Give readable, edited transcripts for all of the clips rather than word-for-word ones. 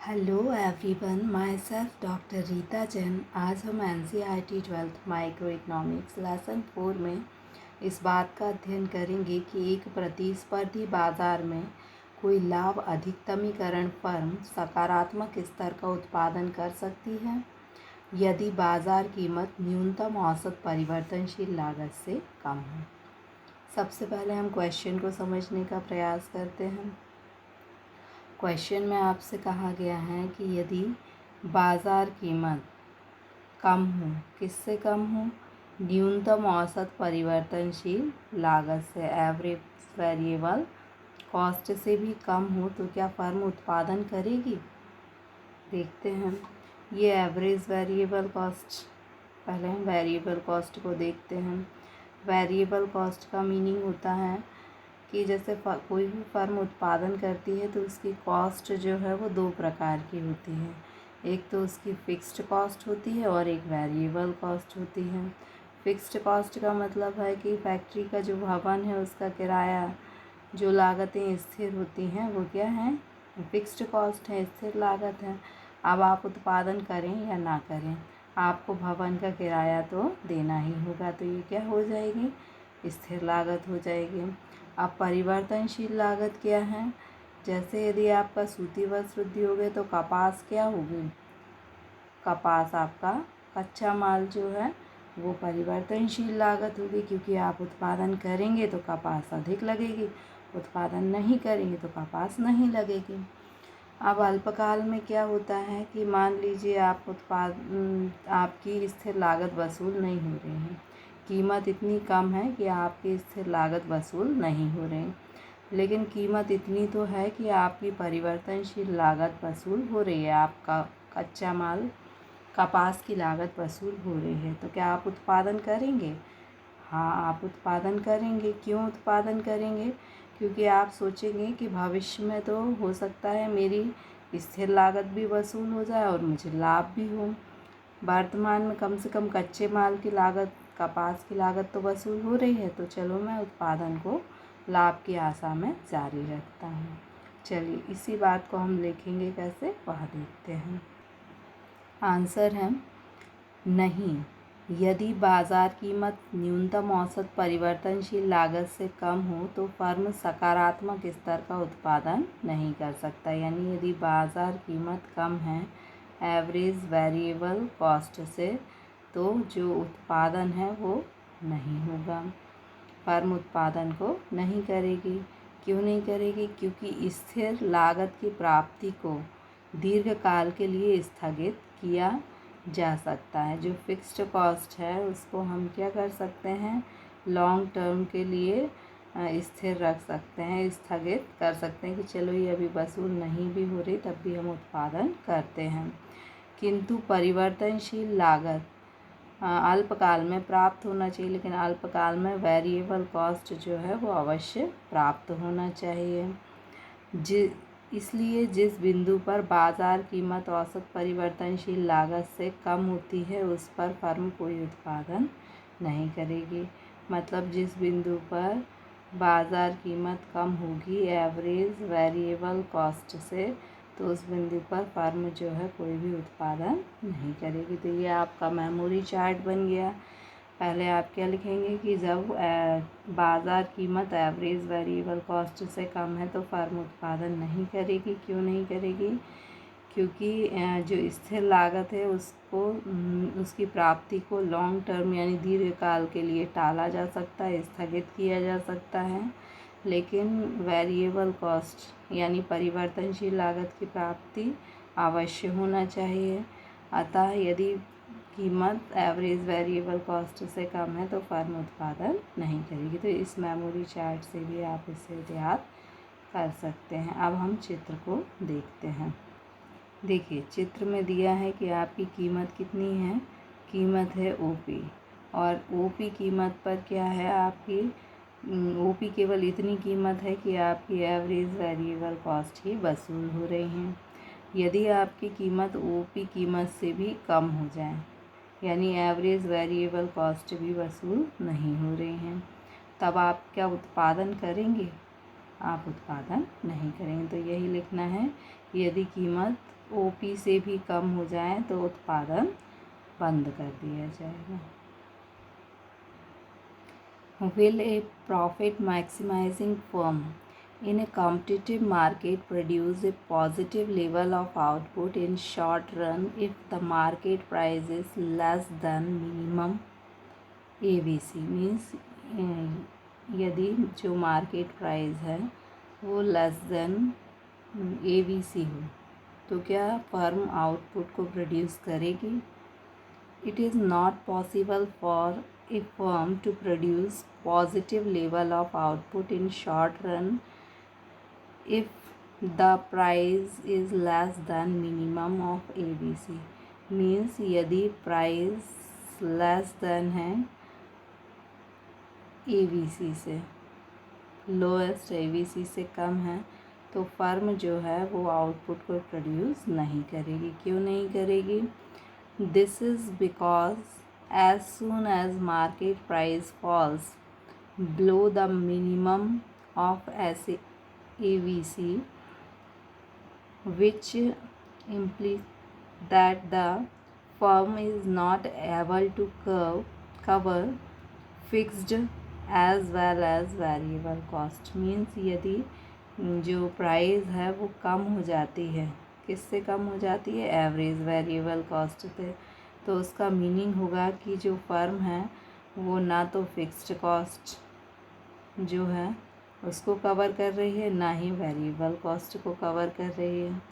Hello everyone, my self doctor Rita Jain. आज हम NCERT 12th micro economics lesson 4 में इस बात का अध्ययन करेंगे कि एक प्रतिस्पर्धी बाजार में कोई लाभ अधिकतमीकरण फर्म सकारात्मक स्तर का उत्पादन कर सकती है यदि बाजार कीमत न्यूनतम औसत परिवर्तनशील लागत से कम हो। सबसे पहले हम क्वेश्चन को समझने का प्रयास करते हैं। क्वेश्चन में आपसे कहा गया है कि यदि बाज़ार कीमत कम हो, किससे कम हो? न्यूनतम औसत परिवर्तनशील लागत से, एवरेज वेरिएबल कॉस्ट से भी कम हो, तो क्या फर्म उत्पादन करेगी? देखते हैं। ये एवरेज वेरिएबल कॉस्ट, पहले हम वेरिएबल कॉस्ट को देखते हैं। वेरिएबल कॉस्ट का मीनिंग होता है कि जैसे कोई भी फर्म उत्पादन करती है तो उसकी कॉस्ट जो है वो दो प्रकार की होती है। एक तो उसकी फ़िक्स्ड कॉस्ट होती है और एक वेरिएबल कॉस्ट होती है। फ़िक्स्ड कॉस्ट का मतलब है कि फैक्ट्री का जो भवन है उसका किराया, जो लागतें स्थिर होती हैं वो क्या हैं? फ़िक्स्ड कॉस्ट है, स्थिर लागत है। अब आप उत्पादन करें या ना करें, आपको भवन का किराया तो देना ही होगा, तो ये क्या हो जाएगी? स्थिर लागत हो जाएगी। अब परिवर्तनशील लागत क्या है? जैसे यदि आपका सूती वस्त्र उद्योग है तो कपास क्या होगी? कपास आपका कच्चा माल जो है वो परिवर्तनशील लागत होगी, क्योंकि आप उत्पादन करेंगे तो कपास अधिक लगेगी, उत्पादन नहीं करेंगे तो कपास नहीं लगेगी। अब अल्पकाल में क्या होता है कि मान लीजिए आपकी स्थिर लागत वसूल नहीं हो रही है, कीमत इतनी कम है कि आपकी स्थिर लागत वसूल नहीं हो रही, लेकिन कीमत इतनी तो है कि आपकी परिवर्तनशील लागत वसूल हो रही है, आपका कच्चा माल कपास की लागत वसूल हो रही है, तो क्या आप उत्पादन करेंगे? हाँ, आप उत्पादन करेंगे। क्यों उत्पादन करेंगे? क्योंकि आप सोचेंगे कि भविष्य में तो हो सकता है मेरी स्थिर लागत भी वसूल हो जाए और मुझे लाभ भी हो। वर्तमान में कम से कम कच्चे माल की लागत, कपास की लागत तो वसूल हो रही है, तो चलो मैं उत्पादन को लाभ की आशा में जारी रखता हूँ। चलिए इसी बात को हम लिखेंगे कैसे, वह देखते हैं। आंसर है नहीं। यदि बाजार कीमत न्यूनतम औसत परिवर्तनशील लागत से कम हो तो फर्म सकारात्मक स्तर का उत्पादन नहीं कर सकता। यानी यदि बाजार कीमत कम है एवरेज वेरिएबल कॉस्ट से, तो जो उत्पादन है वो नहीं होगा, फर्म उत्पादन को नहीं करेगी। क्यों नहीं करेगी? क्योंकि स्थिर लागत की प्राप्ति को दीर्घकाल के लिए स्थगित किया जा सकता है। जो फिक्स्ड कॉस्ट है उसको हम क्या कर सकते हैं? लॉन्ग टर्म के लिए स्थिर रख सकते हैं, स्थगित कर सकते हैं कि चलो ये अभी वसूल नहीं भी हो रही तब भी हम उत्पादन करते हैं। किंतु परिवर्तनशील लागत अल्पकाल में प्राप्त होना चाहिए, लेकिन अल्पकाल में वेरिएबल कॉस्ट जो है वो अवश्य प्राप्त होना चाहिए। इसलिए जिस बिंदु पर बाजार कीमत औसत परिवर्तनशील लागत से कम होती है उस पर फर्म कोई उत्पादन नहीं करेगी। मतलब जिस बिंदु पर बाजार कीमत कम होगी एवरेज वेरिएबल कॉस्ट से, तो उस बिंदु पर फर्म जो है कोई भी उत्पादन नहीं करेगी। तो ये आपका मेमोरी चार्ट बन गया। पहले आप क्या लिखेंगे कि जब बाज़ार कीमत एवरेज वेरिएबल कॉस्ट से कम है तो फर्म उत्पादन नहीं करेगी। क्यों नहीं करेगी? क्योंकि जो स्थिर लागत है उसको उसकी प्राप्ति को लॉन्ग टर्म यानी दीर्घकाल के लिए टाला जा सकता है, स्थगित किया जा सकता है, लेकिन वेरिएबल कॉस्ट यानी परिवर्तनशील लागत की प्राप्ति अवश्य होना चाहिए। अतः यदि कीमत एवरेज वेरिएबल कॉस्ट से कम है तो फर्म उत्पादन नहीं करेगी। तो इस मेमोरी चार्ट से भी आप इसे याद कर सकते हैं। अब हम चित्र को देखते हैं। देखिए चित्र में दिया है कि आपकी कीमत कितनी है, कीमत है ओपी, और ओपी कीमत पर क्या है आपकी, ओपी केवल इतनी कीमत है कि आपकी एवरेज वेरिएबल कॉस्ट ही वसूल हो रही हैं। यदि आपकी कीमत ओपी कीमत से भी कम हो जाए, यानी एवरेज वेरिएबल कॉस्ट भी वसूल नहीं हो रही हैं, तब आप क्या उत्पादन करेंगे? आप उत्पादन नहीं करेंगे। तो यही लिखना है, यदि कीमत ओपी से भी कम हो जाए तो उत्पादन बंद कर दिया जाएगा। Will a profit maximizing firm in a competitive market produce a positive level of output in short run if the market price is less than minimum ABC? Means यदि जो मार्केट प्राइस है वो लेस देन ABC हो तो क्या firm output को produce करेगी? It is not possible for a firm to produce positive level of output in short run if the price is less than minimum of ABC. Means यदि price less than है ABC से, lowest ABC से कम है, तो firm जो है वो output को प्रोड्यूस नहीं करेगी। क्यों नहीं करेगी? This is because as soon as market price falls below the minimum of ABC, which implies that the firm is not able to cover fixed as well as variable cost. Means यदि जो price है वो कम हो जाती है, किससे कम हो जाती है? एवरेज वेरिएबल कॉस्ट से। तो उसका मीनिंग होगा कि जो फर्म है वो ना तो फिक्स्ड कॉस्ट जो है उसको कवर कर रही है, ना ही वेरिएबल कॉस्ट को कवर कर रही है।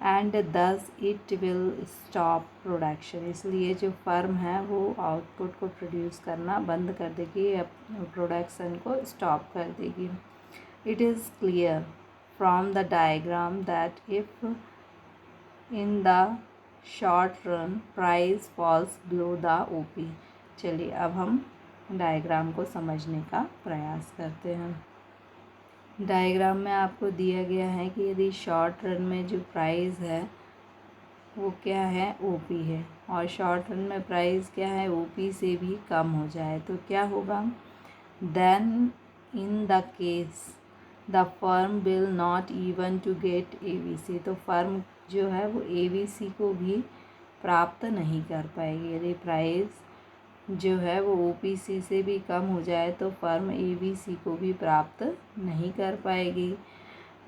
And thus it will stop production. इसलिए जो फर्म है वो आउटपुट को प्रोड्यूस करना बंद कर देगी या प्रोडक्शन को स्टॉप कर देगी। It is clear from the diagram that if in the short run price falls below the OP। चलिए अब हम डायग्राम को समझने का प्रयास करते हैं। डायग्राम में आपको दिया गया है कि यदि शॉर्ट रन में जो प्राइस है वो क्या है? OP है, और शॉर्ट रन में प्राइस क्या है? OP से भी कम हो जाए तो क्या होगा? Then in the case the firm will not even to get ABC। तो फर्म जो है वो ABC को भी प्राप्त नहीं कर पाएगी। यदि प्राइस जो है वो OPC से भी कम हो जाए तो फर्म ABC को भी प्राप्त नहीं कर पाएगी।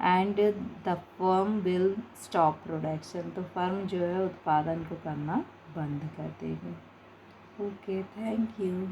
And the firm will stop production. तो फर्म जो है उत्पादन को करना बंद कर देगी। Okay, thank you.